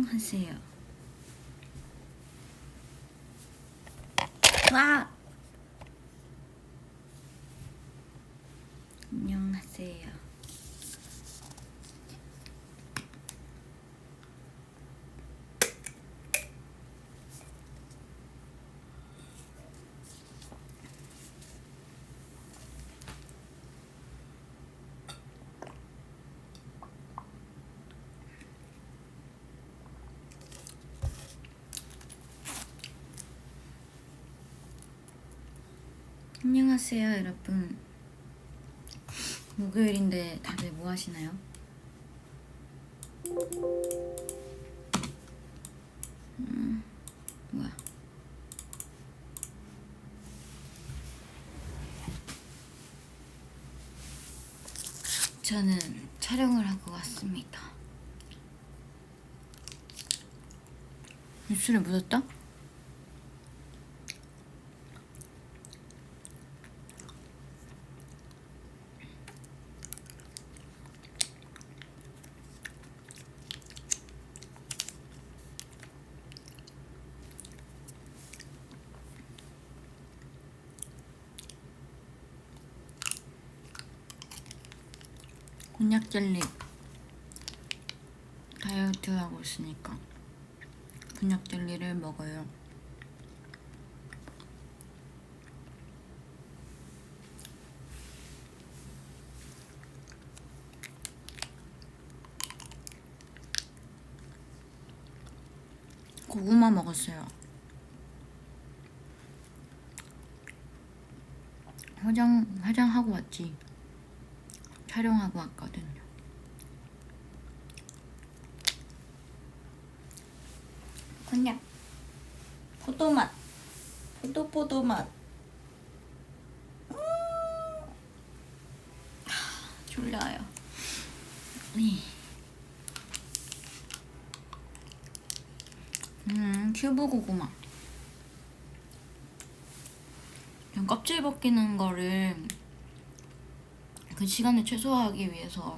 안녕하세요. 와! 안녕하세요. 안녕하세요, 여러분. 목요일인데 다들 뭐 하시나요? 뭐야? 저는 촬영을 하고 왔습니다. 입술에 묻었다? 곤약 젤리 다이어트 하고 있으니까 곤약 젤리를 먹어요. 고구마 먹었어요. 화장하고 왔지. 촬영하고 왔거든요. 곤약 포도맛 포도맛. 졸려요. 큐브 고구마. 그냥 껍질 벗기는 거를 그 시간을 최소화하기 위해서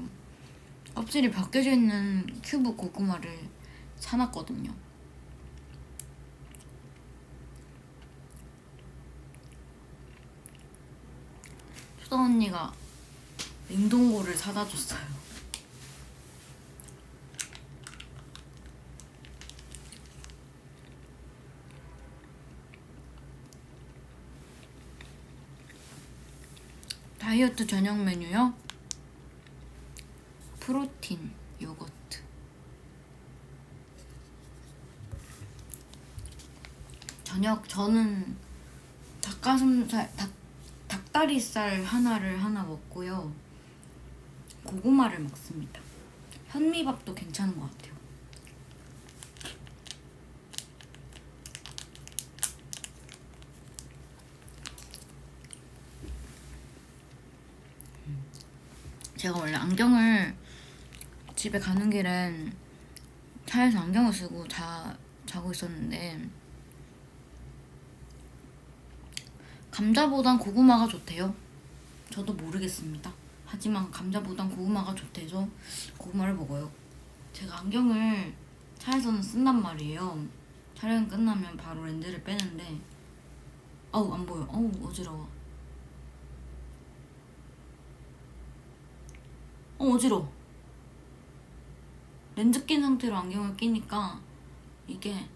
껍질이 벗겨져 있는 큐브 고구마를 사놨거든요. 수다 언니가 냉동고를 사다 줬어요. 다이어트 저녁 메뉴요? 프로틴 요거트. 저는 닭다리살 하나 먹고요. 고구마를 먹습니다. 현미밥도 괜찮은 것 같아요. 제가 원래 안경을 집에 가는 길엔 차에서 안경을 쓰고 자고 있었는데 감자보단 고구마가 좋대요. 저도 모르겠습니다. 하지만 감자보단 고구마가 좋대서 고구마를 먹어요. 제가 안경을 차에서는 쓴단 말이에요. 촬영 끝나면 바로 렌즈를 빼는데 아우 안 보여. 아우 어지러워. 어지러워. 렌즈 낀 상태로 안경을 끼니까 이게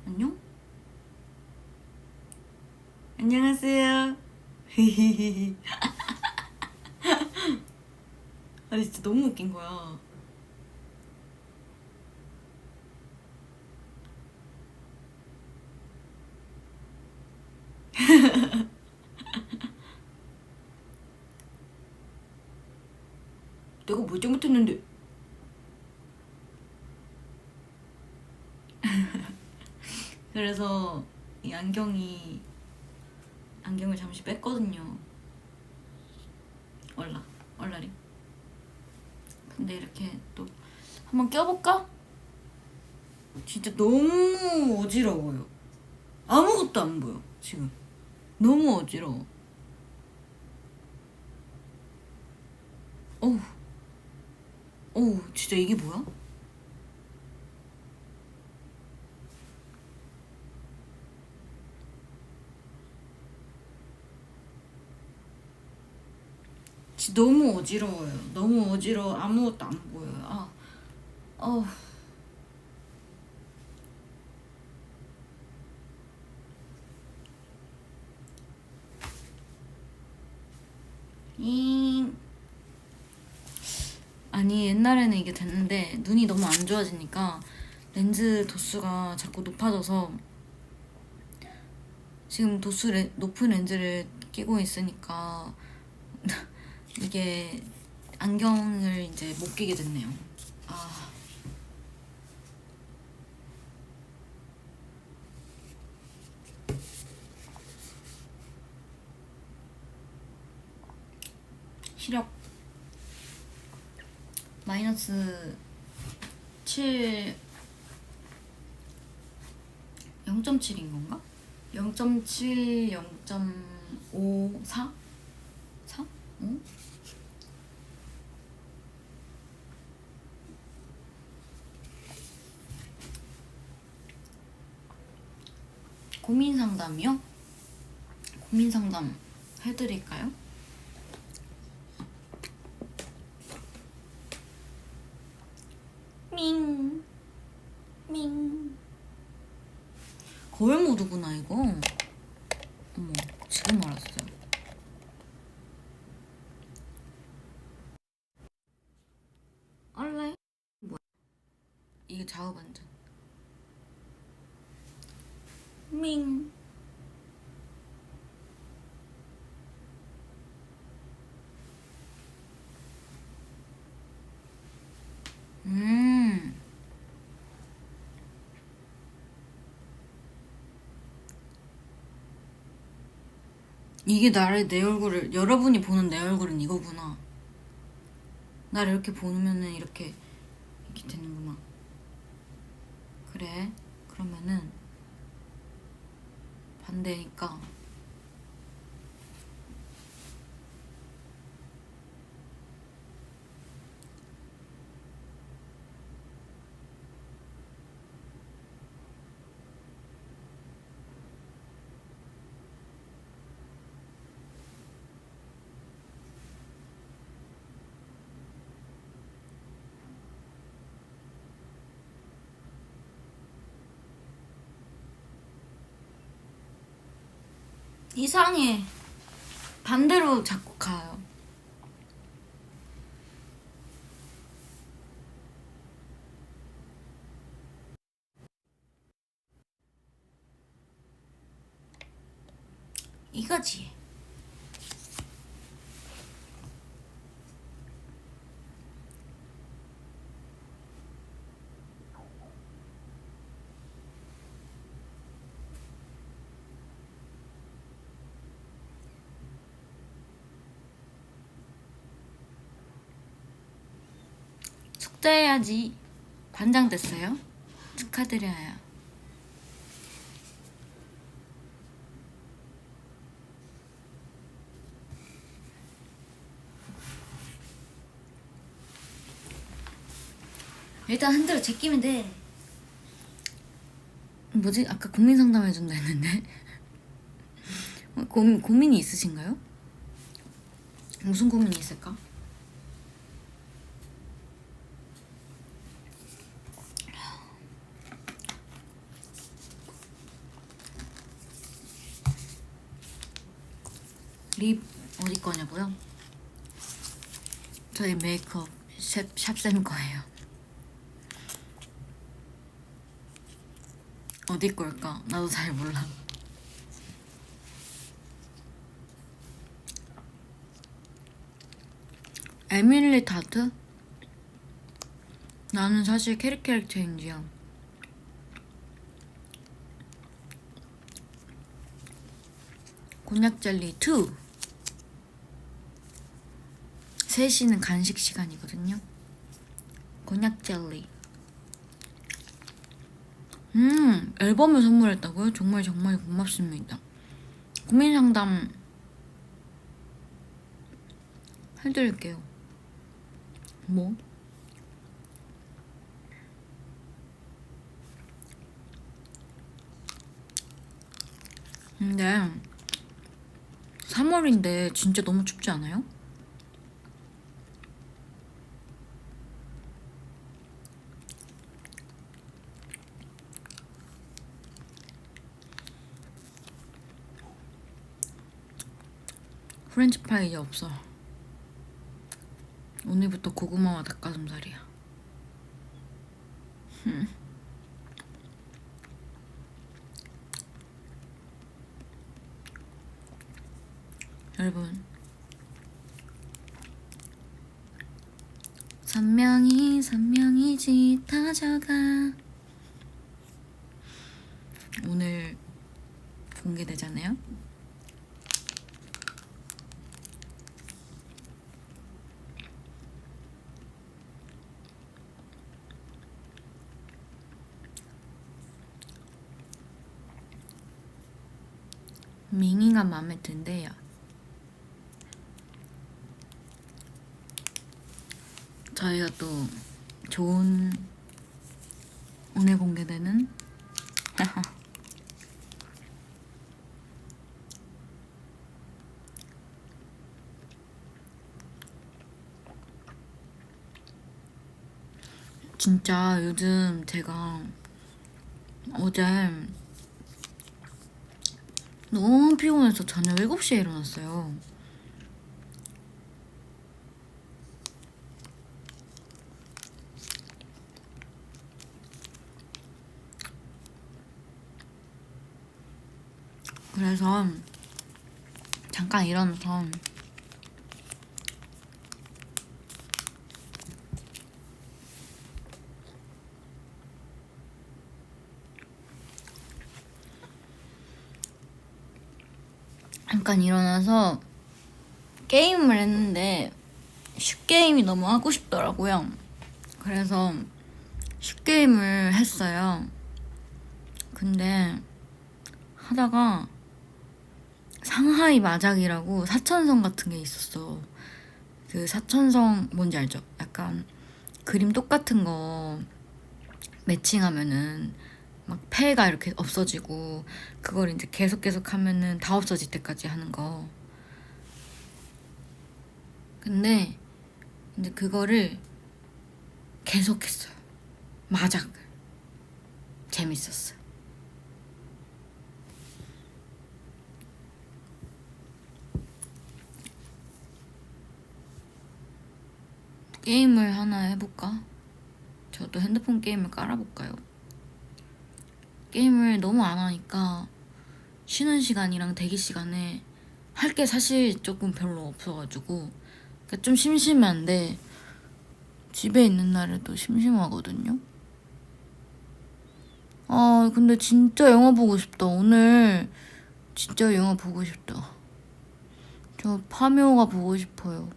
안녕? 안녕하세요. 아니 진짜 너무 웃긴 거야. 내가 뭘 잘못했는데. 그래서 이 안경을 잠시 뺐거든요. 얼라리. 근데 이렇게 또 한번 껴볼까? 진짜 너무 어지러워요. 아무것도 안 보여 지금. 너무 어지러워. 어우 오, 진짜 이게 뭐야? 진짜 너무 어지러워요. 너무 어지러워. 아무것도 안 보여요. 어, 잉. 아니, 옛날에는 이게 됐는데 눈이 너무 안 좋아지니까 렌즈 도수가 자꾸 높아져서 지금 높은 렌즈를 끼고 있으니까 이게 안경을 이제 못 끼게 됐네요. 아, 시력 마이너스 7, 0.7인 건가? 0.7, 0.5, 4? 4? 어? 고민 상담이요? 고민 상담 해드릴까요? 밍, 밍. 거울 모드구나 이거. 어머, 지금 알았어요. 알래? 뭐야? 이게 좌우 반전. 밍. 음. 이게 내 얼굴을, 여러분이 보는 내 얼굴은 이거구나. 나를 이렇게 보면은 이렇게 되는구나. 그래, 그러면은 반대니까 이상해. 반대로 자꾸 가요. 이거지. 숙제해야지. 반장 됐어요? 축하드려요. 일단 흔들어 제끼면 돼. 뭐지? 아까 고민 상담 해준다 했는데. 고민이 있으신가요? 무슨 고민이 있을까? 립 어디 거냐고요? 저희 메이크업 샵쌤 거예요. 어디 걸까? 나도 잘 몰라. 에밀리 타트? 나는 사실 캐릭 체인지야. 곤약 젤리 2. 3시는 간식 시간이거든요. 곤약 젤리. 앨범을 선물했다고요? 정말 고맙습니다. 고민 상담 해드릴게요. 뭐? 근데 3월인데 진짜 너무 춥지 않아요? 프렌치파이 이제 없어. 오늘부터 고구마와 닭가슴살이야. 여러분, 선명이지 다져가. 오늘 공개되잖아요. 밍이가 마음에 든대요. 저희가 또 좋은 오늘 공개되는 진짜 요즘 제가 어제 너무 피곤해서 저녁 7시에 일어났어요. 그래서 잠깐 일어나서 게임을 했는데 슛게임이 너무 하고 싶더라고요. 그래서 슛게임을 했어요. 근데 하다가 상하이 마작이라고 사천성 같은 게 있었어. 그 사천성 뭔지 알죠? 약간 그림 똑같은 거 매칭하면은 막 패가 이렇게 없어지고 그걸 이제 계속 하면은 다 없어질 때까지 하는 거. 근데 이제 그거를 계속했어요. 마작을. 재밌었어요. 게임을 하나 해볼까? 저도 핸드폰 게임을 깔아볼까요? 게임을 너무 안 하니까 쉬는 시간이랑 대기 시간에 할 게 사실 조금 별로 없어가지고 그러니까 좀 심심한데 집에 있는 날에도 심심하거든요. 아 근데 진짜 영화 보고 싶다. 오늘 진짜 영화 보고 싶다. 저 파묘가 보고 싶어요.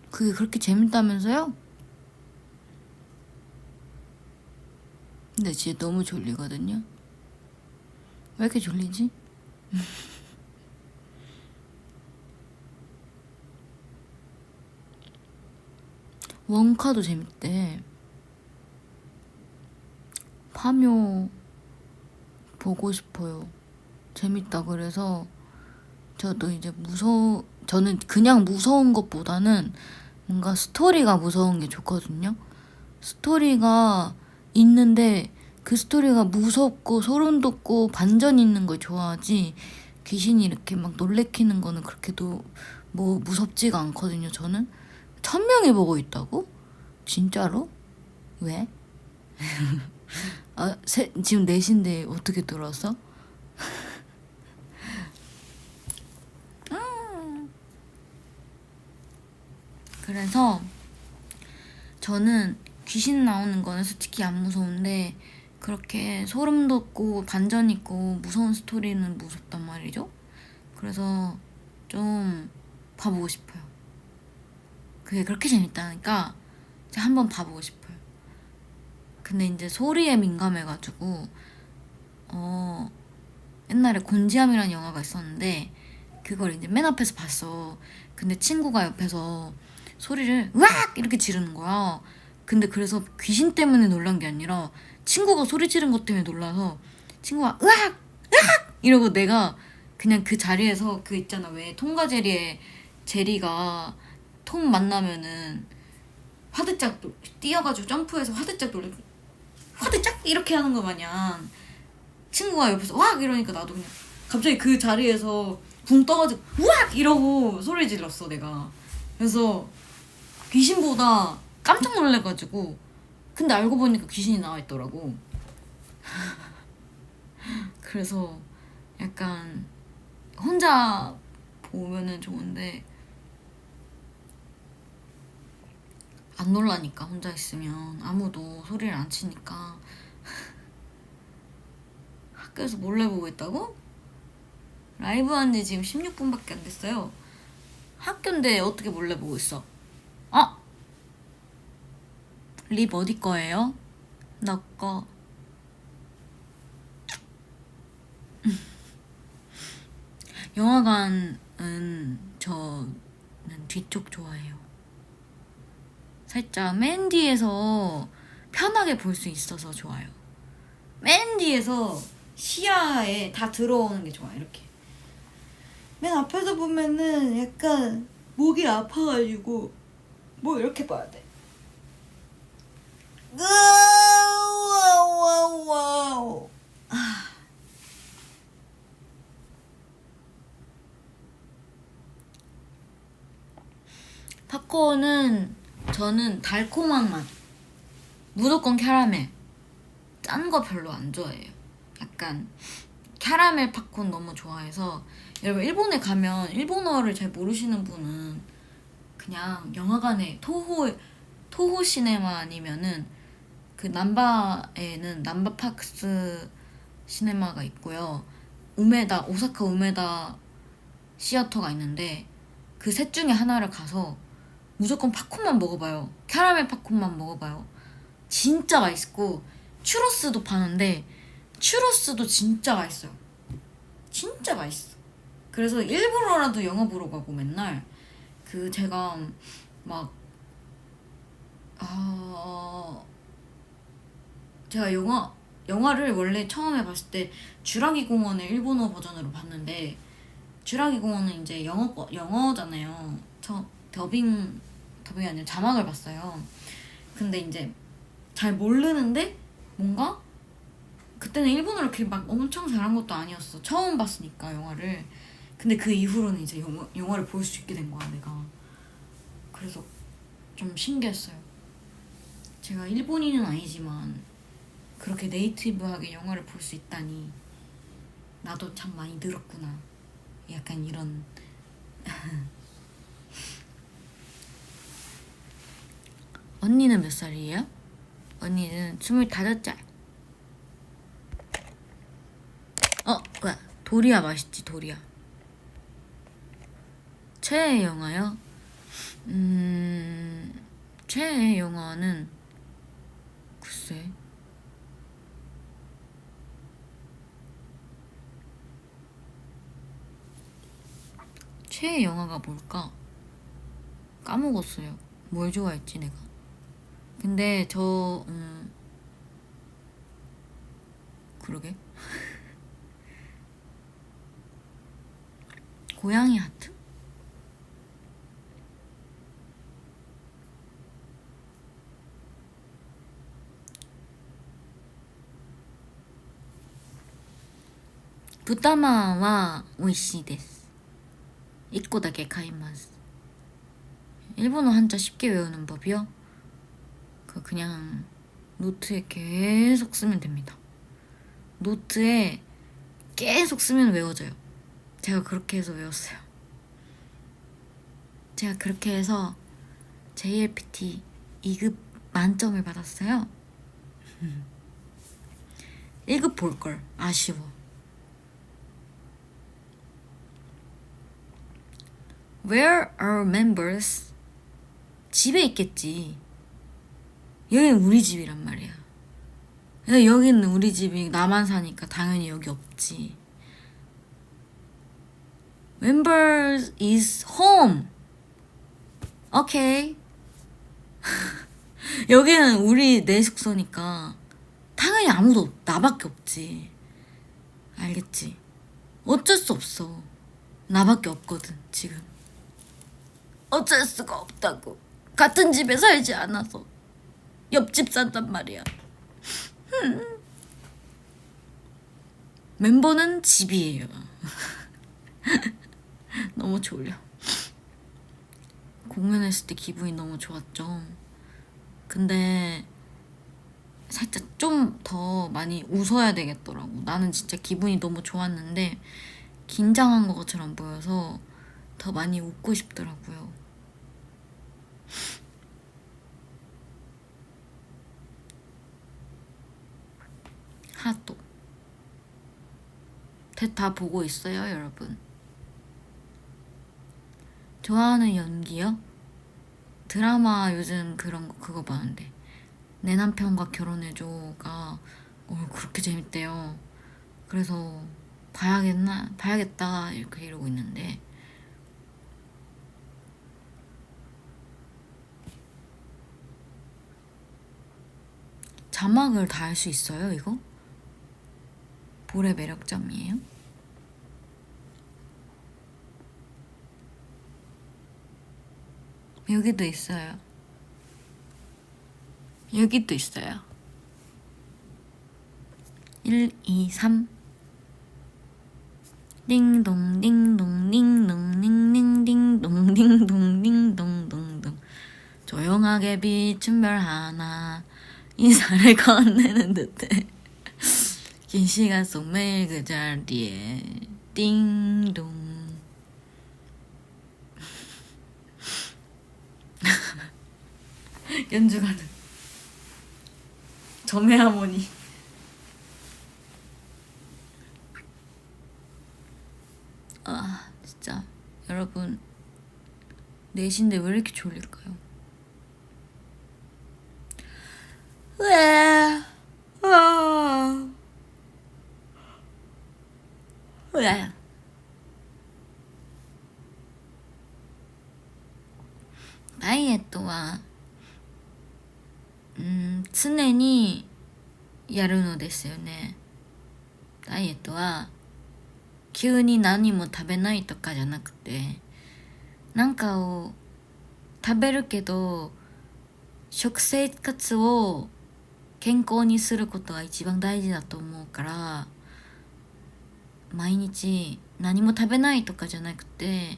그게 그렇게 재밌다면서요? 근데 진짜 너무 졸리거든요. 왜 이렇게 졸리지? 원카도 재밌대. 파묘 보고 싶어요. 재밌다 그래서 저도 이제 저는 그냥 무서운 것보다는 뭔가 스토리가 무서운 게 좋거든요. 스토리가 있는데 그 스토리가 무섭고 소름 돋고 반전 있는 걸 좋아하지 귀신이 이렇게 막 놀래키는 거는 그렇게도 뭐 무섭지가 않거든요. 저는 1000명이 보고 있다고? 진짜로? 왜? 지금 4시인데 어떻게 들어왔어? 그래서 저는 귀신 나오는 거는 솔직히 안 무서운데 그렇게 소름 돋고 반전 있고 무서운 스토리는 무섭단 말이죠. 그래서 좀 봐보고 싶어요. 그게 그렇게 재밌다니까 제가 한번 봐보고 싶어요. 근데 이제 소리에 민감해가지고 옛날에 곤지암이라는 영화가 있었는데 그걸 이제 맨 앞에서 봤어. 근데 친구가 옆에서 소리를 으악 이렇게 지르는 거야. 근데 그래서 귀신 때문에 놀란 게 아니라 친구가 소리 지른 것 때문에 놀라서 친구가 으악 이러고 내가 그냥 그 자리에서 그 있잖아, 왜 통과제리에 제리가 톰 만나면은 화들짝 뛰어가지고 점프해서 화들짝 놀래, 화들짝 이렇게 하는 거 마냥 친구가 옆에서 왁 이러니까 나도 그냥 갑자기 그 자리에서 붕 떠가지고 우악 이러고 소리 질렀어 내가. 그래서 귀신보다 깜짝 놀래가지고, 근데 알고 보니까 귀신이 나와 있더라고. 그래서 약간 혼자 보면은 좋은데 안 놀라니까, 혼자 있으면 아무도 소리를 안 치니까. 학교에서 몰래 보고 있다고? 라이브 한 지 지금 16분밖에 안 됐어요. 학교인데 어떻게 몰래 보고 있어? 어? 립 어디 거예요? 너 거. 영화관은 저는 뒤쪽 좋아해요. 살짝 맨 뒤에서 편하게 볼 수 있어서 좋아요. 맨 뒤에서 시야에 다 들어오는 게 좋아. 이렇게 맨 앞에서 보면은 약간 목이 아파가지고 뭐 이렇게 봐야 돼. 와우. 팝콘은 저는 달콤한 맛, 무조건 캐러멜. 짠 거 별로 안 좋아해요. 약간 캐러멜 팝콘 너무 좋아해서. 여러분 일본에 가면 일본어를 잘 모르시는 분은 그냥 영화관에 토호 시네마 아니면은 그 남바에는 남바팍스 시네마가 있고요. 오사카 우메다 시어터가 있는데 그 셋 중에 하나를 가서 무조건 팝콘만 먹어봐요. 캐러멜 팝콘만 먹어봐요. 진짜 맛있고, 추러스도 파는데 추러스도 진짜 맛있어요. 진짜 맛있어. 그래서 일부러라도 영화 보러 가고 맨날. 그 제가 막 제가 영화를 원래 처음에 봤을 때 쥬라기 공원을 일본어 버전으로 봤는데, 쥬라기 공원은 이제 영어잖아요. 더빙이 아니라 자막을 봤어요. 근데 이제 잘 모르는데 뭔가 그때는 일본어를 그렇게 막 엄청 잘한 것도 아니었어. 처음 봤으니까 영화를. 근데 그 이후로는 이제 영화를 볼 수 있게 된 거야 내가. 그래서 좀 신기했어요. 제가 일본인은 아니지만 그렇게 네이티브하게 영화를 볼 수 있다니, 나도 참 많이 늘었구나. 약간 이런. 언니는 몇 살이에요? 언니는 25살. 왜? 도리아 맛있지, 도리아. 최애 영화요? 최애 영화는 글쎄, 최애 영화가 뭘까? 까먹었어요. 뭘 좋아했지 내가. 근데 그러게. 고양이 하트? 부타마와 오이시 데스. 1個だけ買います. 일본어 한자 쉽게 외우는 법이요? 그냥 노트에 계속 쓰면 됩니다. 노트에 계속 쓰면 외워져요. 제가 그렇게 해서 외웠어요. 제가 그렇게 해서 JLPT 2급 만점을 받았어요. 1급 볼걸. 아쉬워. Where are members? 집에 있겠지. 여긴 우리 집이란 말이야. 여기는 우리 집이 나만 사니까 당연히 여기 없지. Members is home. 오케이. 여기는 우리 내 숙소니까 당연히 아무도 나밖에 없지. 알겠지? 어쩔 수 없어. 나밖에 없거든 지금. 어쩔 수가 없다고. 같은 집에 살지 않아서 옆집 산단 말이야. 멤버는 집이에요. 너무 졸려. 공연했을 때 기분이 너무 좋았죠. 근데 살짝 좀 더 많이 웃어야 되겠더라고. 나는 진짜 기분이 너무 좋았는데 긴장한 것처럼 보여서 더 많이 웃고 싶더라고요. 하또 다 보고 있어요, 여러분? 좋아하는 연기요? 드라마 요즘 그런 거 그거 봤는데 내 남편과 결혼해줘가 그렇게 재밌대요. 그래서 봐야겠다 이렇게 이러고 있는데 자막을 다 할 수 있어요, 이거? 볼의 매력점이에요? 여기도 있어요. 여기도 있어요. 1, 2, 3 띵동 띵동 띵동 띵띵 띵동 띵동 띵동 동동 조용하게 비춘 별 하나 인사를 건네는 듯해 긴 시간 속 매일 그 자리에 띵동 연주가는 점의 하모니. 아 진짜 여러분 4시인데 왜 이렇게 졸릴까요? 왜? 왜? 다이어트は常にやるのですよね。ダイエットは急に何も食べないとかじゃなくて、なんかを食べるけど食生活を健康にすることが一番大事だと思うから、毎日何も食べないとかじゃなくて、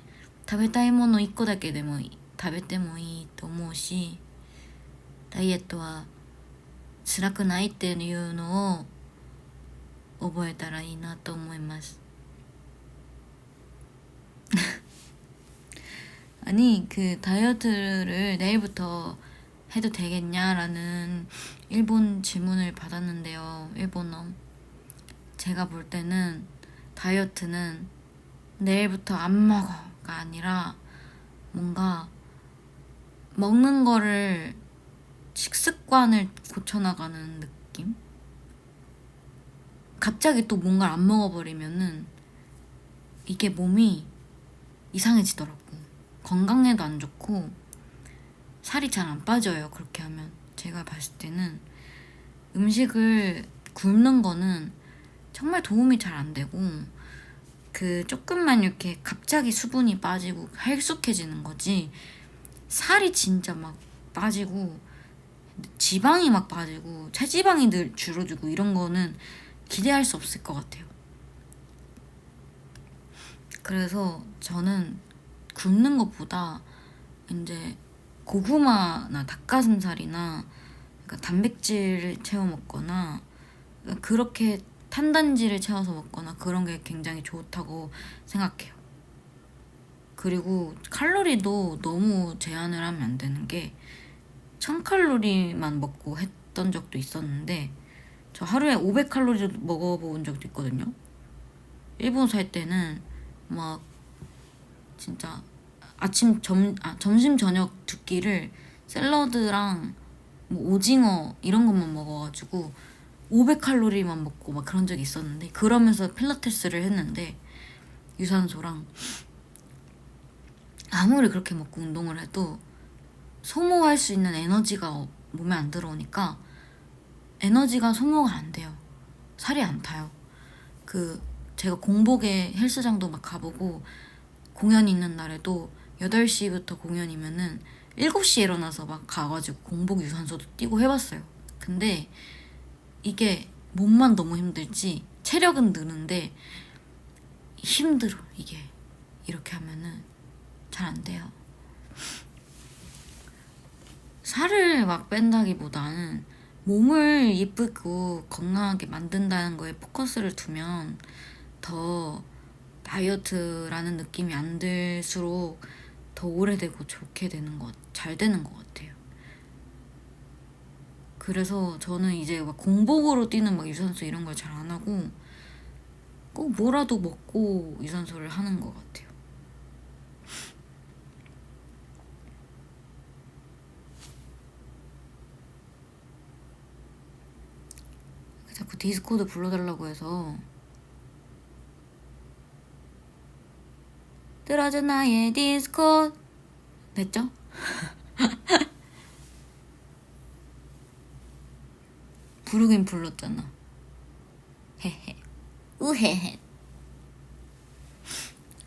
食べたいもの1個だけでも食べてもいいと思うし、ダイエットは辛くないっていうのを覚えたらいいなと思います。아니 그 다이어트를 내일부터 해도 되겠냐라는 일본 질문을 받았는데요. 일본어. 제가 볼 때는 다이어트는 내일부터 안 먹어가 아니라 뭔가 먹는 거를 식습관을 고쳐나가는 느낌? 갑자기 또 뭔가를 안 먹어버리면은 이게 몸이 이상해지더라고. 건강에도 안 좋고 살이 잘 안 빠져요. 그렇게 하면 제가 봤을 때는 음식을 굶는 거는 정말 도움이 잘 안 되고, 그 조금만 이렇게 갑자기 수분이 빠지고 헬쑥해지는 거지, 살이 진짜 막 빠지고 지방이 막 빠지고 체지방이 늘 줄어들고 이런 거는 기대할 수 없을 것 같아요. 그래서 저는 굶는 것보다 이제 고구마나 닭가슴살이나 그러니까 단백질을 채워 먹거나 그러니까 그렇게 탄단지를 채워서 먹거나 그런 게 굉장히 좋다고 생각해요. 그리고 칼로리도 너무 제한을 하면 안 되는 게 1000칼로리만 먹고 했던 적도 있었는데 저 하루에 500칼로리도 먹어본 적도 있거든요. 일본 살 때는 막 진짜 점심 저녁 두 끼를 샐러드랑 뭐 오징어 이런 것만 먹어가지고 500칼로리만 먹고 막 그런 적이 있었는데, 그러면서 필라테스를 했는데 유산소랑 아무리 그렇게 먹고 운동을 해도 소모할 수 있는 에너지가 몸에 안 제가 소모가 안 돼요. 살이 안 타요. 제가 공복에 헬스장도 막 가보고 공연 있는 날에도 8시부터 공연이면은 7시에 일어나서 막 가가지고 공복 유산소도 뛰고 해봤어요. 근데 이게 몸만 너무 힘들지 체력은 느는데 힘들어. 이게 이렇게 하면은 잘 안 돼요. 살을 막 뺀다기보다는 몸을 이쁘고 건강하게 만든다는 거에 포커스를 두면 더 다이어트라는 느낌이 안 들수록 더 오래되고 좋게 되는 잘 되는 것 같아요. 그래서 저는 이제 막 공복으로 뛰는 막 유산소 이런 걸 잘 안 하고 꼭 뭐라도 먹고 유산소를 하는 것 같아요. 자꾸 디스코드 불러달라고 해서 들어줘 나의 디스코드 됐죠? 부르긴 불렀잖아. 헤헤 우헤헤.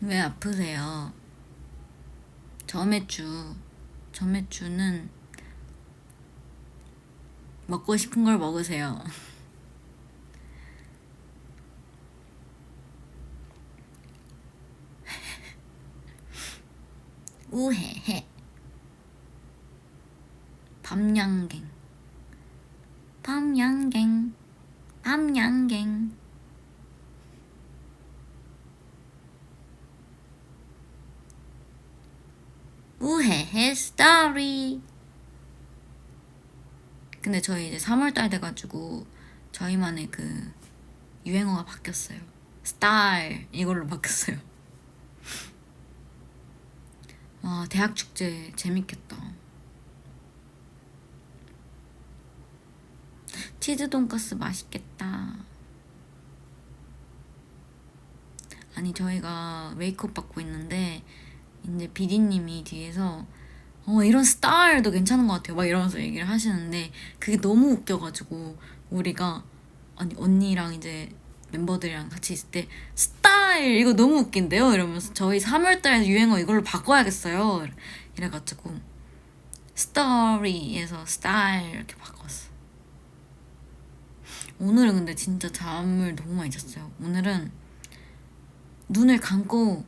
왜 아프세요? 점액주는 먹고 싶은 걸 먹으세요. 우헤헤. 밤양갱 우헤헤 스토리. 근데 저희 이제 3월달 돼가지고 저희만의 그 유행어가 바뀌었어요. 스타일 이걸로 바뀌었어요. 와, 대학 축제 재밌겠다. 치즈 돈가스 맛있겠다. 아니 저희가 메이크업 받고 있는데 이제 비디님이 뒤에서 이런 스타일도 괜찮은 것 같아요 막 이러면서 얘기를 하시는데 그게 너무 웃겨가지고 우리가 아니 언니랑 이제 멤버들이랑 같이 있을 때 스타일 이거 너무 웃긴데요? 이러면서 저희 3월달에 유행어 이걸로 바꿔야겠어요 이래가지고 스토리에서 스타일 이렇게 바꿨어. 오늘은 근데 진짜 잠을 너무 많이 잤어요. 오늘은 눈을 감고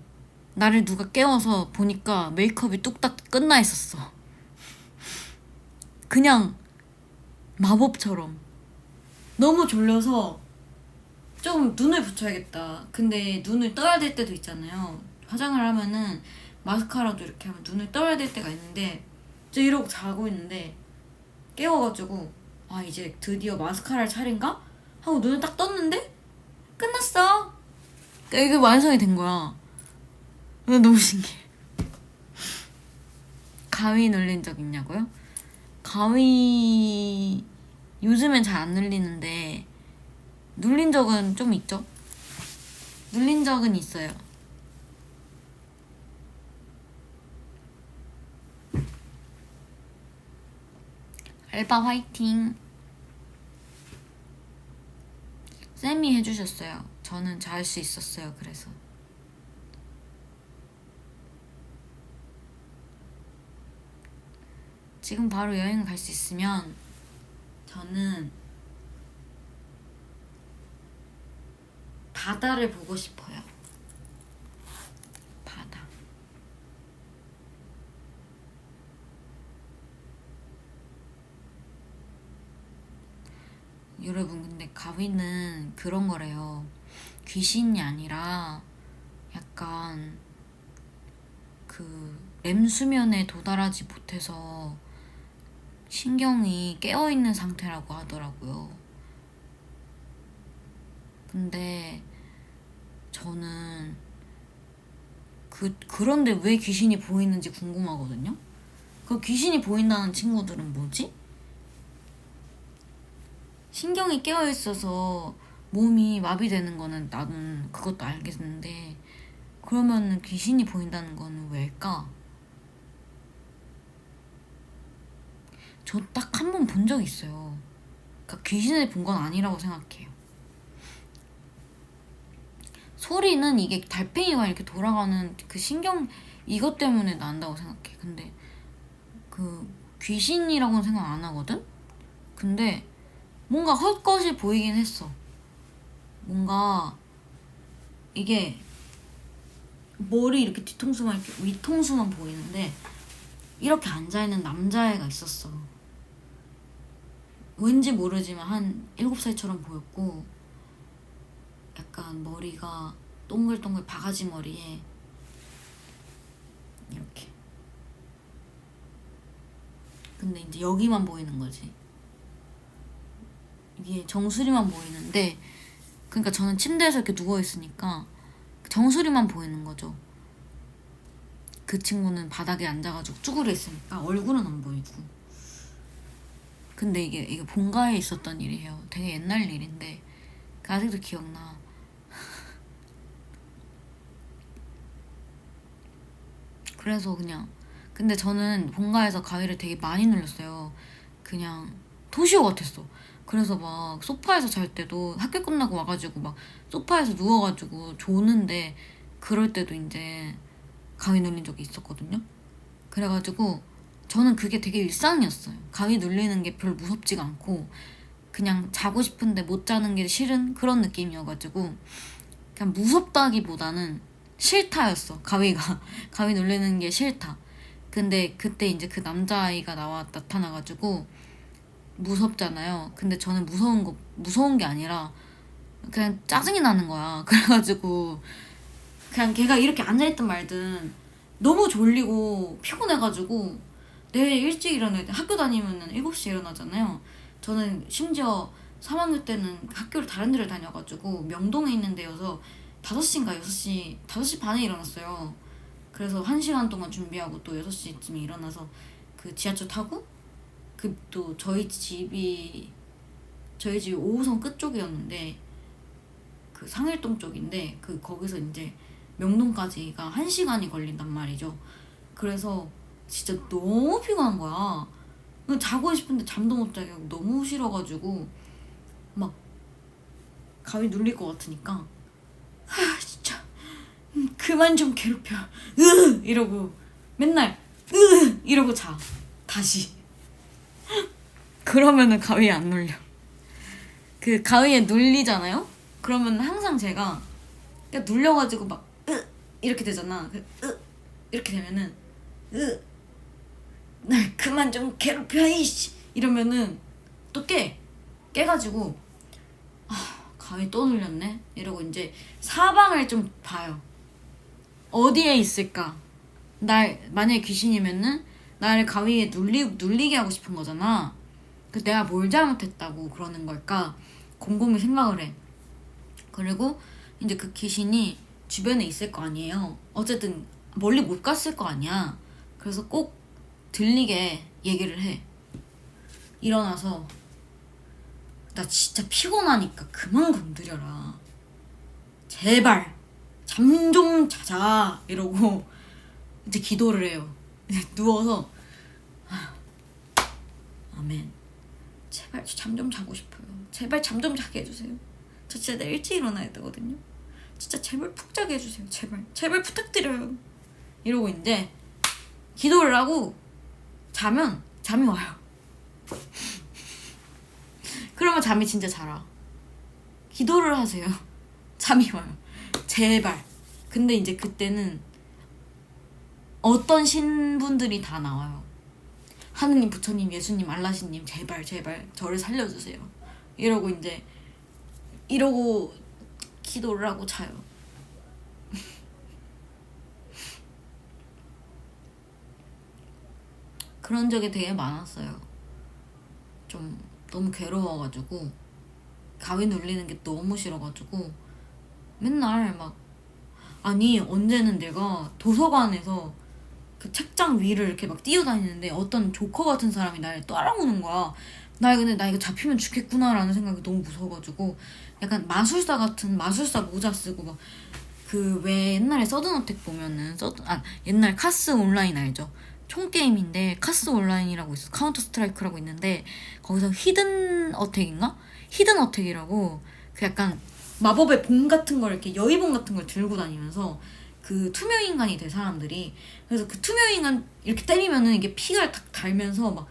나를 누가 깨워서 보니까 메이크업이 뚝딱 끝나 있었어. 그냥 마법처럼. 너무 졸려서 좀 눈을 붙여야겠다. 근데 눈을 떠야 될 때도 있잖아요. 화장을 하면은 마스카라도 이렇게 하면 눈을 떠야 될 때가 있는데 저 이러고 자고 있는데 깨워가지고 아 이제 드디어 마스카라를 차린가? 하고 눈을 딱 떴는데 끝났어. 이게 완성이 된 거야. 너무 신기해. 가위 눌린 적 있냐고요? 가위 요즘엔 잘 안 눌리는데 눌린 적은 좀 있죠? 눌린 적은 있어요. 알바 화이팅. 쌤이 해주셨어요. 저는 잘 수 있었어요. 그래서 지금 바로 여행 갈 수 있으면 저는 바다를 보고 싶어요. 바다. 여러분 근데 가위는 그런 거래요. 귀신이 아니라 약간 그 렘수면에 도달하지 못해서 신경이 깨어있는 상태라고 하더라고요. 근데 저는 그런데 왜 귀신이 보이는지 궁금하거든요. 그 귀신이 보인다는 친구들은 뭐지? 신경이 깨어있어서 몸이 마비되는 거는 나는 그것도 알겠는데 그러면 귀신이 보인다는 거는 왜일까? 저 딱 한 번 본 적 있어요. 그러니까 귀신을 본 건 아니라고 생각해요. 소리는 이게 달팽이가 이렇게 돌아가는 그 신경 이것 때문에 난다고 생각해. 근데 그 귀신이라고는 생각 안 하거든? 근데 뭔가 헛것이 보이긴 했어. 뭔가 이게 머리 이렇게 뒤통수만 이렇게 위통수만 보이는데 이렇게 앉아있는 남자애가 있었어. 왠지 모르지만 한 7살처럼 보였고 약간 머리가 동글동글 바가지 머리에 이렇게. 근데 이제 여기만 보이는 거지. 이게 정수리만 보이는데 그러니까 저는 침대에서 이렇게 누워있으니까 정수리만 보이는 거죠. 그 친구는 바닥에 앉아가지고 쭈그려 있으니까 얼굴은 안 보이고. 근데 이게 본가에 있었던 일이에요. 되게 옛날 일인데 아직도 기억나. 그래서 그냥 근데 저는 본가에서 가위를 되게 많이 눌렸어요. 그냥 토시오 같았어. 그래서 막 소파에서 잘 때도 학교 끝나고 와가지고 막 소파에서 누워가지고 조는데 그럴 때도 이제 가위 눌린 적이 있었거든요. 그래가지고 저는 그게 되게 일상이었어요. 가위 눌리는 게 별로 무섭지가 않고 그냥 자고 싶은데 못 자는 게 싫은 그런 느낌이어가지고 그냥 무섭다기보다는 싫다였어. 가위 눌리는 게 싫다. 근데 그때 이제 그 남자아이가 나타나가지고 무섭잖아요. 근데 저는 무서운 게 아니라 그냥 짜증이 나는 거야. 그래가지고 그냥 걔가 이렇게 앉아있든 말든 너무 졸리고 피곤해가지고 내일 일찍 일어나야 돼. 학교 다니면은 7시에 일어나잖아요. 저는 심지어 3학년 때는 학교를 다른 데를 다녀가지고 명동에 있는 데여서 5시인가 6시, 5시 반에 일어났어요. 그래서 1시간 동안 준비하고 또 6시쯤에 일어나서 그 지하철 타고 그 또 저희 집이 5호선 끝쪽이었는데 그 상일동 쪽인데 그 거기서 이제 명동까지가 1시간이 걸린단 말이죠. 그래서 진짜 너무 피곤한 거야. 자고 싶은데 잠도 못 자게 하고 너무 싫어가지고 막 가위 눌릴 것 같으니까 진짜 그만 좀 괴롭혀 이러고 맨날 이러고 자. 다시. 그러면은 가위에 안 눌려. 그 가위에 눌리잖아요? 그러면 항상 제가 그냥 눌려가지고 막 이렇게 되잖아. 이렇게 되면은 날 그만 좀 괴롭혀 이씨 이러면은 또 깨가지고 가위 또 눌렸네 이러고 이제 사방을 좀 봐요. 어디에 있을까? 만약에 귀신이면은 나를 가위에 눌리게 하고 싶은 거잖아. 그 내가 뭘 잘못했다고 그러는 걸까? 곰곰이 생각을 해. 그리고 이제 그 귀신이 주변에 있을 거 아니에요. 어쨌든 멀리 못 갔을 거 아니야. 그래서 꼭 들리게 얘기를 해. 일어나서 나 진짜 피곤하니까 그만 건드려라. 제발 잠 좀 자자 이러고 이제 기도를 해요. 누워서 아멘. 제발 잠 좀 자고 싶어요. 제발 잠 좀 자게 해주세요. 저 진짜 내일 일찍 일어나야 되거든요. 진짜 제발 푹 자게 해주세요. 제발 부탁드려요. 이러고 이제 기도를 하고 자면 잠이 와요. 그러면 잠이 진짜 잘 와. 기도를 하세요. 잠이 와요. 제발. 근데 이제 그때는 어떤 신분들이 다 나와요. 하느님, 부처님, 예수님, 알라시님, 제발 저를 살려주세요. 이러고 기도를 하고 자요. 그런 적이 되게 많았어요. 좀 너무 괴로워가지고 가위 눌리는 게 너무 싫어가지고 맨날 막 아니 언제는 내가 도서관에서 그 책장 위를 이렇게 막 뛰어다니는데 어떤 조커 같은 사람이 날 따라오는 거야. 근데 나 이거 잡히면 죽겠구나라는 생각이 너무 무서워가지고 약간 마술사 같은 마술사 모자 쓰고 막 그 왜 옛날에 서든어택 보면은 옛날 카스 온라인 알죠? 총게임인데 카스 온라인이라고 있어. 카운터 스트라이크라고 있는데 거기서 히든 어택이라고 그 약간 마법의 봉 같은 걸 이렇게 여의봉 같은 걸 들고 다니면서 그 투명 인간이 될 사람들이. 그래서 그 투명 인간 이렇게 때리면은 이게 피가 탁 달면서 막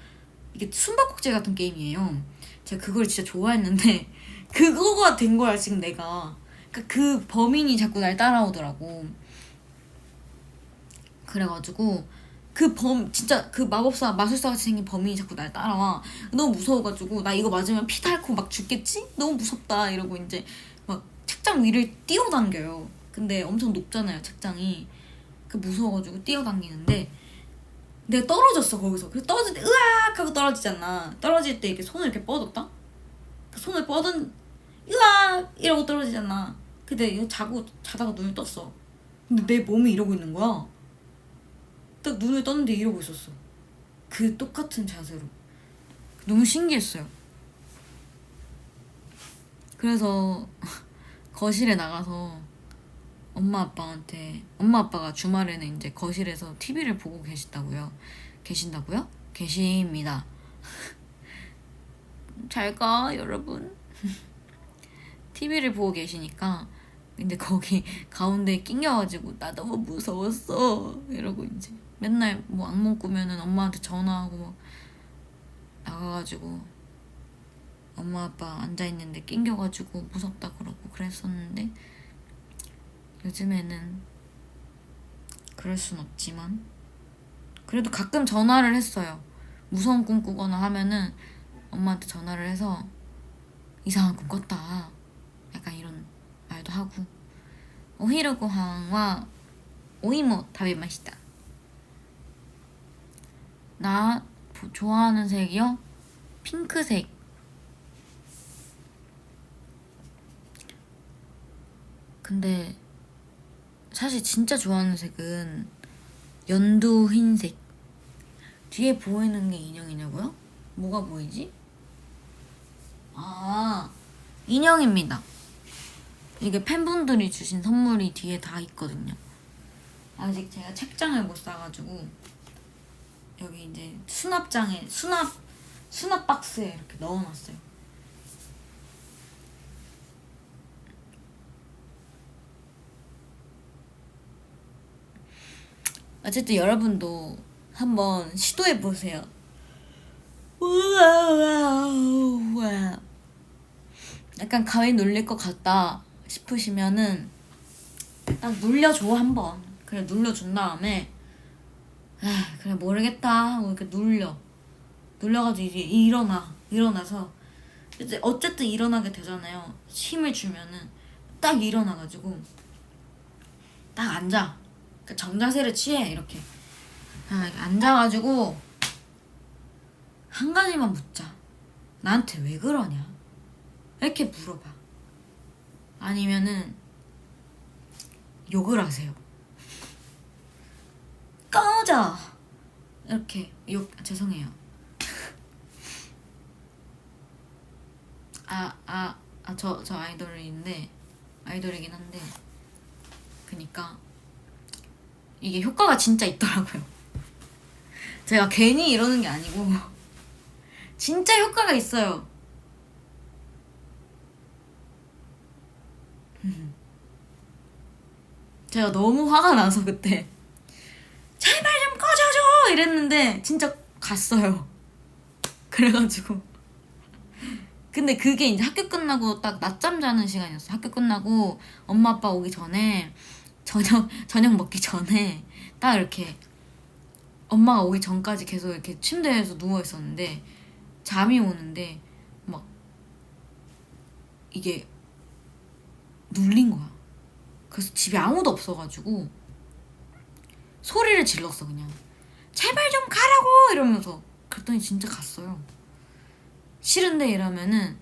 이게 숨바꼭질 같은 게임이에요. 제가 그걸 진짜 좋아했는데 그거가 된 거야 지금 내가. 그러니까 그 범인이 자꾸 날 따라오더라고. 그래가지고 진짜 그 마술사 같이 생긴 범인이 자꾸 날 따라와. 너무 무서워가지고 나 이거 맞으면 피 닳고 막 죽겠지? 너무 무섭다 이러고 이제 막 책장 위를 뛰어당겨요. 근데 엄청 높잖아요 책장이. 그 무서워가지고 뛰어당기는데 내가 떨어졌어 거기서. 그래서 떨어질 때 으악 하고 떨어지잖아. 떨어질 때 이렇게 손을 이렇게 뻗었다? 그 손을 뻗은 으악 이러고 떨어지잖아. 근데 이거 자다가 눈을 떴어. 근데 내 몸이 이러고 있는 거야. 딱 눈을 떴는데 이러고 있었어. 그 똑같은 자세로. 너무 신기했어요. 그래서 거실에 나가서 엄마 아빠가 주말에는 이제 거실에서 TV를 보고 계신다고요? 계십니다. 잘 가, 여러분. TV를 보고 계시니까 근데 거기 가운데 낑겨가지고 나 너무 무서웠어 이러고 이제 맨날 뭐 악몽 꾸면은 엄마한테 전화하고 막 나가가지고 엄마 아빠 앉아있는데 낑겨가지고 무섭다 그러고 그랬었는데 요즘에는 그럴 순 없지만 그래도 가끔 전화를 했어요. 무서운 꿈 꾸거나 하면은 엄마한테 전화를 해서 이상한 꿈 꿨다 약간 이런 말도 하고. 오히려 고항와 오이모 타베마시다. 나 좋아하는 색이요? 핑크색. 근데 사실 진짜 좋아하는 색은 연두 흰색. 뒤에 보이는 게 인형이냐고요? 뭐가 보이지? 아, 인형입니다. 이게 팬분들이 주신 선물이 뒤에 다 있거든요. 아직 제가 책장을 못 사가지고 여기 이제 수납 박스에 이렇게 넣어놨어요. 어쨌든 여러분도 한번 시도해보세요. 약간 가위 눌릴 것 같다 싶으시면은 딱 눌려줘 한번. 그래 눌려준 다음에 그래 모르겠다 하고 이렇게 눌려가지고 이제 일어나서 이제 어쨌든 일어나게 되잖아요. 힘을 주면은 딱 일어나가지고 딱 앉아. 그러니까 정자세를 취해 이렇게. 이렇게 앉아가지고 한 가지만 묻자. 나한테 왜 그러냐? 이렇게 물어봐. 아니면은 욕을 하세요. 꺼져! 이렇게 죄송해요. 저 아이돌이긴 한데 그니까 이게 효과가 진짜 있더라고요. 제가 괜히 이러는 게 아니고 진짜 효과가 있어요. 제가 너무 화가 나서 그때 제발 좀 꺼져줘 이랬는데 진짜 갔어요. 그래가지고 근데 그게 이제 학교 끝나고 딱 낮잠 자는 시간이었어. 학교 끝나고 엄마 아빠 오기 전에 저녁 먹기 전에 딱 이렇게 엄마가 오기 전까지 계속 이렇게 침대에서 누워 있었는데 잠이 오는데 막 이게 눌린 거야. 그래서 집에 아무도 없어가지고 소리를 질렀어. 그냥 제발 좀 가라고 이러면서. 그랬더니 진짜 갔어요. 싫은데 이러면은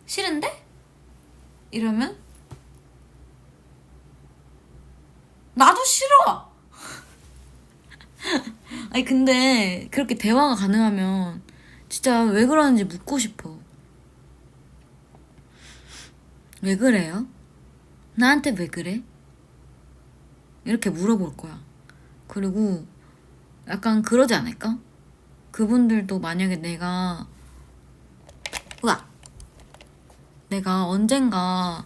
싫은데? 이러면 나도 싫어. 아니 근데 그렇게 대화가 가능하면 진짜 왜 그러는지 묻고 싶어. 왜 그래요? 나한테 왜 그래? 이렇게 물어볼 거야. 그리고 약간 그러지 않을까? 그분들도 만약에 내가 언젠가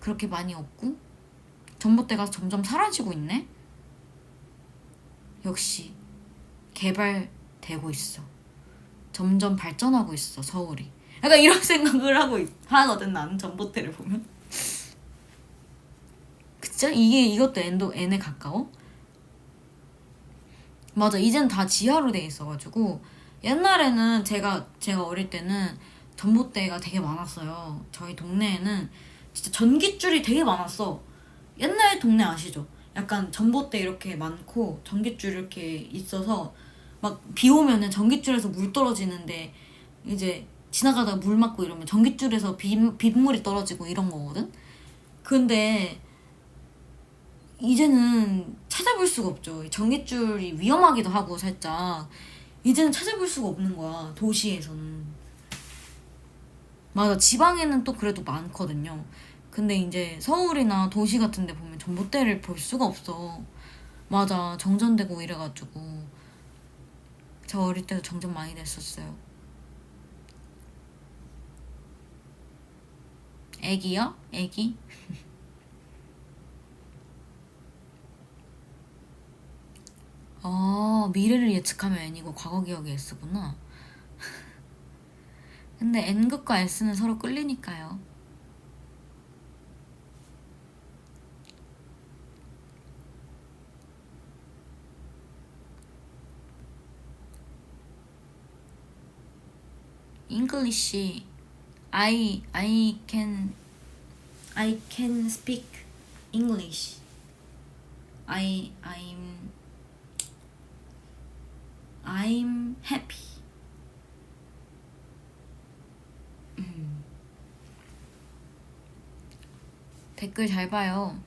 그렇게 많이 없고 전봇대가 점점 사라지고 있네. 역시 개발되고 있어. 점점 발전하고 있어 서울이. 약간 이런 생각을 하거든 나는 전봇대를 보면. 그쵸? 이것도 N에 가까워? 맞아, 이젠 다 지하로 돼 있어가지고. 옛날에는 제가 어릴 때는 전봇대가 되게 많았어요. 저희 동네에는 진짜 전깃줄이 되게 많았어. 옛날 동네 아시죠? 약간 전봇대 이렇게 많고 전깃줄 이렇게 있어서 막 비 오면은 전깃줄에서 물 떨어지는데 이제 지나가다가 물 맞고 이러면 전깃줄에서 빗물이 떨어지고 이런 거거든? 근데 이제는 찾아볼 수가 없죠. 전깃줄이 위험하기도 하고 살짝. 이제는 찾아볼 수가 없는 거야, 도시에서는. 맞아, 지방에는 또 그래도 많거든요. 근데 이제 서울이나 도시 같은 데 보면 전봇대를 볼 수가 없어. 맞아, 정전되고 이래가지고. 저 어릴 때도 정전 많이 됐었어요. 애기요? 애기? 미래를 예측하면 N이고 과거 기억이 S구나. 근데 N극과 S는 서로 끌리니까요. English. I can speak English. I'm happy. 댓글 잘 봐요.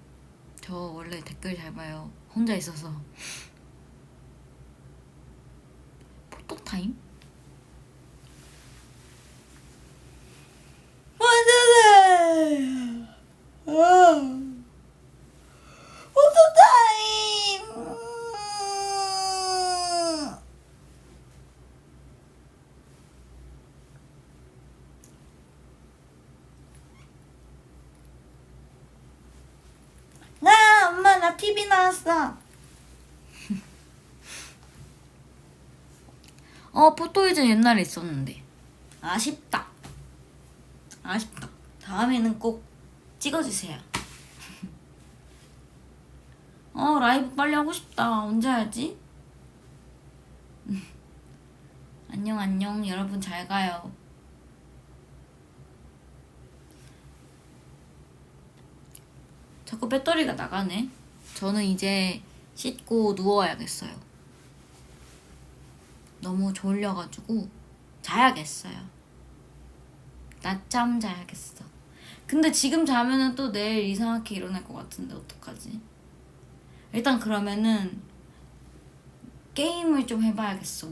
저 원래 댓글 잘 봐요. 혼자 있어서. 포토타임? 포토타임! 엄마 나 TV 나왔어. 포토이즌 옛날에 있었는데 아쉽다. 다음에는 꼭 찍어주세요. 라이브 빨리 하고 싶다. 언제 하지? 안녕. 여러분 잘 가요. 자꾸 배터리가 나가네. 저는 이제 씻고 누워야겠어요. 너무 졸려가지고 자야겠어요. 낮잠 자야겠어. 근데 지금 자면은 또 내일 이상하게 일어날 것 같은데 어떡하지? 일단 그러면은 게임을 좀 해봐야겠어.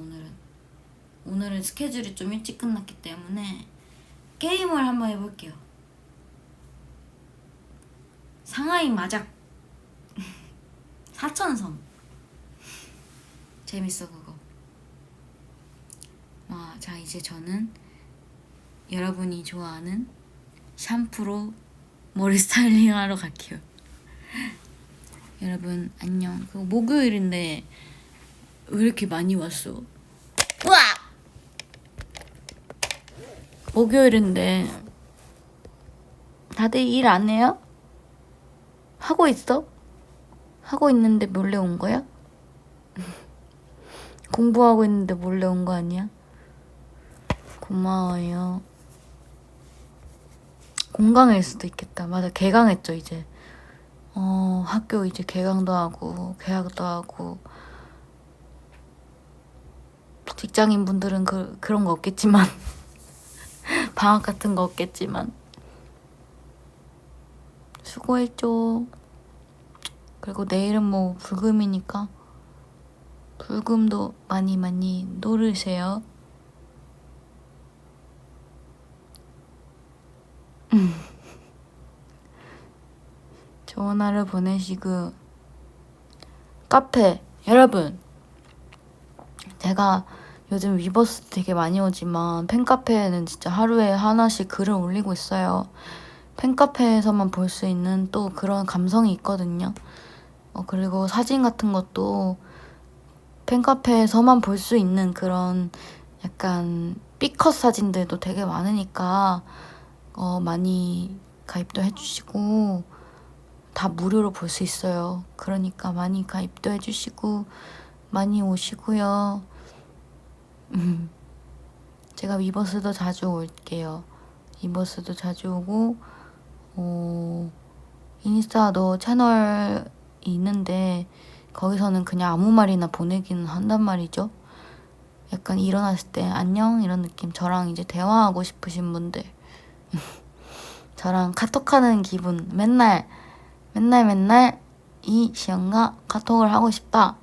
오늘은 스케줄이 좀 일찍 끝났기 때문에 게임을 한번 해볼게요. 상하이 마작 사천섬 재밌어 그거. 자 이제 저는 여러분이 좋아하는 샴푸로 머리 스타일링 하러 갈게요. 여러분 안녕. 그거 목요일인데 왜 이렇게 많이 왔어? 우와! 목요일인데 다들 일 안 해요? 하고 있어? 하고 있는데 몰래 온 거야? 공부하고 있는데 몰래 온 거 아니야? 고마워요. 공강일 수도 있겠다. 맞아, 개강했죠 이제. 학교 이제 개강도 하고 개학도 하고. 직장인분들은 그런 거 없겠지만 방학 같은 거 없겠지만 수고했죠. 그리고 내일은 뭐 불금이니까 불금도 많이 노르세요. 좋은 하루 보내시고. 카페 여러분, 제가 요즘 위버스 되게 많이 오지만 팬카페에는 진짜 하루에 하나씩 글을 올리고 있어요. 팬카페에서만 볼 수 있는 또 그런 감성이 있거든요. 그리고 사진 같은 것도 팬카페에서만 볼 수 있는 그런 약간 B컷 사진들도 되게 많으니까 많이 가입도 해주시고 다 무료로 볼 수 있어요. 그러니까 많이 가입도 해주시고 많이 오시고요. 제가 위버스도 자주 올게요. 위버스도 자주 오고 인스타도 채널이 있는데 거기서는 그냥 아무 말이나 보내기는 한단 말이죠. 약간 일어났을 때 안녕 이런 느낌. 저랑 이제 대화하고 싶으신 분들 저랑 카톡하는 기분 맨날 이 시연과 카톡을 하고 싶다는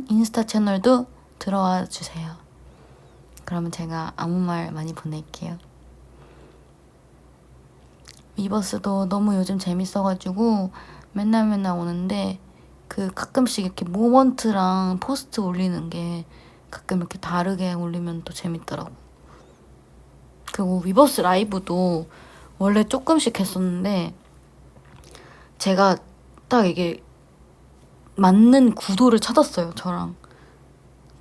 인스타 채널도 들어와 주세요. 그러면 제가 아무 말 많이 보낼게요. 위버스도 너무 요즘 재밌어가지고 맨날 오는데 그 가끔씩 이렇게 모먼트랑 포스트 올리는 게 가끔 이렇게 다르게 올리면 또 재밌더라고. 그리고 위버스 라이브도 원래 조금씩 했었는데 제가 딱 이게 맞는 구도를 찾았어요. 저랑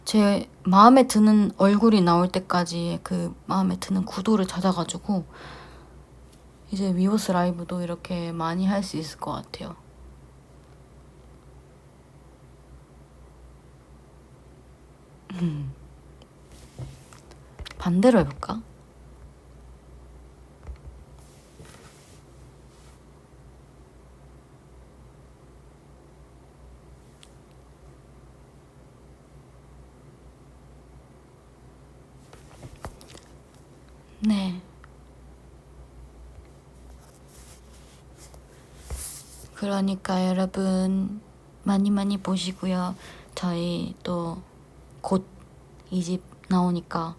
제 마음에 드는 얼굴이 나올 때까지 그 마음에 드는 구도를 찾아가지고 이제 위버스 라이브도 이렇게 많이 할 수 있을 것 같아요. 반대로 해볼까? 네. 그러니까 여러분 많이 보시고요. 저희 또 곧 2집 나오니까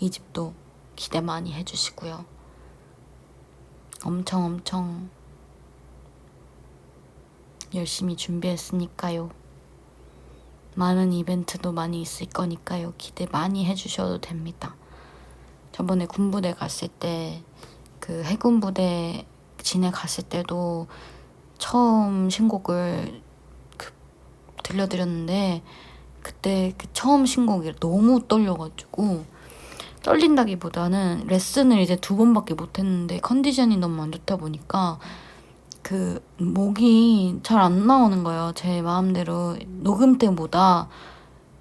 2집도 기대 많이 해주시고요. 엄청 열심히 준비했으니까요. 많은 이벤트도 많이 있을 거니까요. 기대 많이 해주셔도 됩니다. 저번에 군부대 갔을 때 그 해군부대 진에 갔을 때도 처음 신곡을 들려드렸는데 그때 그 처음 신곡이 너무 떨려가지고 떨린다기보다는 레슨을 이제 2번밖에 못했는데 컨디션이 너무 안 좋다 보니까 그 목이 잘 안 나오는 거예요. 제 마음대로 녹음 때보다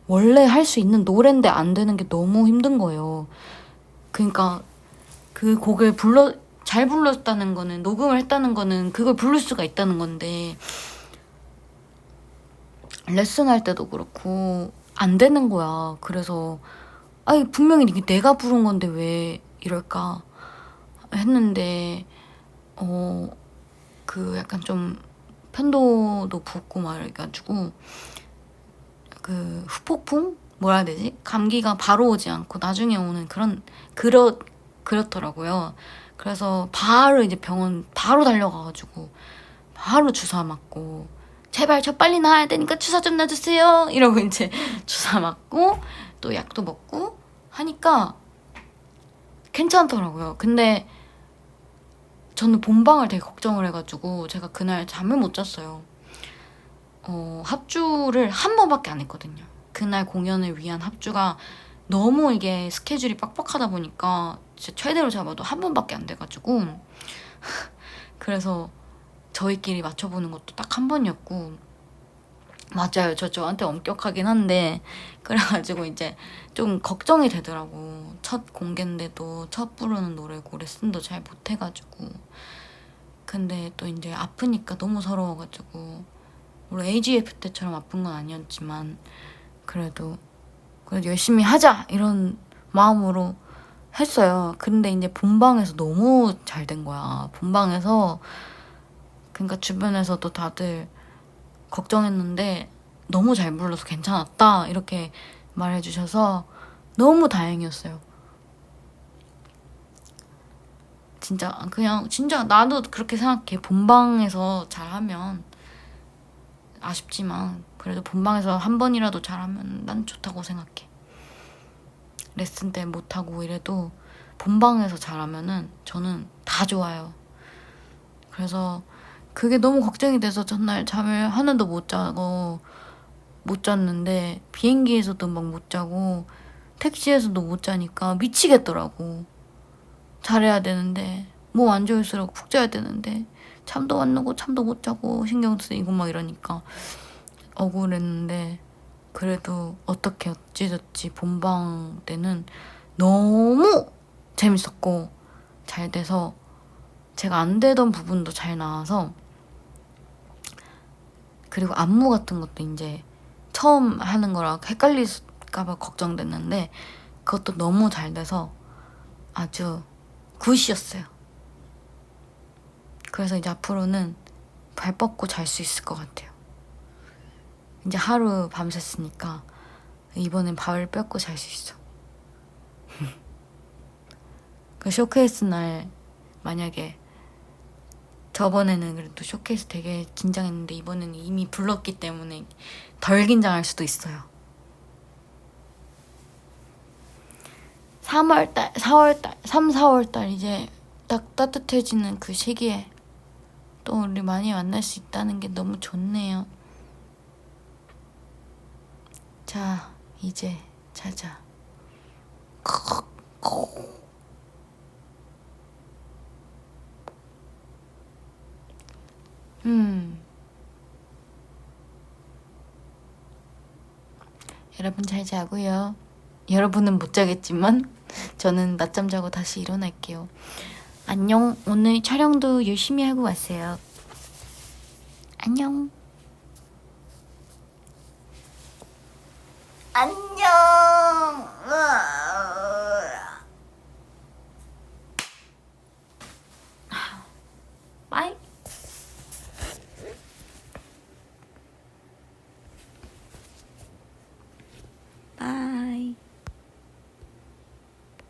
원래 할 수 있는 노래인데 안 되는 게 너무 힘든 거예요. 그러니까 그 곡을 잘 불렀다는 거는 녹음을 했다는 거는 그걸 부를 수가 있다는 건데 레슨할 때도 그렇고 안 되는 거야. 그래서 아니 분명히 이게 내가 부른 건데 왜 이럴까 했는데 그 약간 좀 편도도 붓고 막 이래가지고 그 후폭풍 뭐라 해야 되지? 감기가 바로 오지 않고 나중에 오는 그렇더라고요. 그래서 바로 이제 병원 바로 달려가가지고 바로 주사 맞고 제발 저 빨리 나아야 되니까 주사 좀 놔주세요 이러고 이제 주사 맞고 또 약도 먹고 하니까 괜찮더라고요. 근데 저는 본방을 되게 걱정을 해가지고 제가 그날 잠을 못 잤어요. 합주를 한 번밖에 안 했거든요. 그날 공연을 위한 합주가 너무 이게 스케줄이 빡빡하다 보니까 진짜 최대로 잡아도 한 번밖에 안 돼가지고 그래서 저희끼리 맞춰보는 것도 딱 한 번이었고 맞아요. 저한테 엄격하긴 한데 그래가지고 이제 좀 걱정이 되더라고. 첫 공개인데도 첫 부르는 노래고 레슨도 잘 못해가지고 근데 또 이제 아프니까 너무 서러워가지고 물론 AGF 때처럼 아픈 건 아니었지만 그래도 열심히 하자 이런 마음으로 했어요. 근데 이제 본방에서 너무 잘 된 거야. 본방에서 그러니까 주변에서도 다들 걱정했는데 너무 잘 불러서 괜찮았다 이렇게 말해주셔서 너무 다행이었어요. 진짜 나도 그렇게 생각해. 본방에서 잘하면 아쉽지만 그래도 본방에서 한 번이라도 잘하면 난 좋다고 생각해. 레슨 때 못하고 이래도 본방에서 잘하면은 저는 다 좋아요. 그래서 그게 너무 걱정이 돼서 전날 잠을 하나도 못 잤는데 비행기에서도 막 못 자고 택시에서도 못 자니까 미치겠더라고. 잘해야 되는데 몸 안 좋을수록 푹 자야 되는데 잠도 안 오고 잠도 못 자고 신경 쓰이고 막 이러니까 억울했는데 그래도 어떻게 어찌저찌 본방 때는 너무 재밌었고 잘 돼서 제가 안 되던 부분도 잘 나와서 그리고 안무 같은 것도 이제 처음 하는 거라 헷갈릴까봐 걱정됐는데 그것도 너무 잘 돼서 아주 굿이었어요. 그래서 이제 앞으로는 발 뻗고 잘 수 있을 것 같아요. 이제 하루 밤샜으니까 이번엔 발을 뻗고 잘 수 있어. 그 쇼케이스 날 만약에 저번에는 그래도 쇼케이스 되게 긴장했는데 이번에는 이미 불렀기 때문에 덜 긴장할 수도 있어요. 3월달, 4월달, 3, 4월달 이제 딱 따뜻해지는 그 시기에 또 우리 많이 만날 수 있다는 게 너무 좋네요. 자, 이제 자자. 여러분 잘 자고요. 여러분은 못 자겠지만 저는 낮잠 자고 다시 일어날게요. 안녕. 오늘 촬영도 열심히 하고 왔어요. 안녕. 안녕.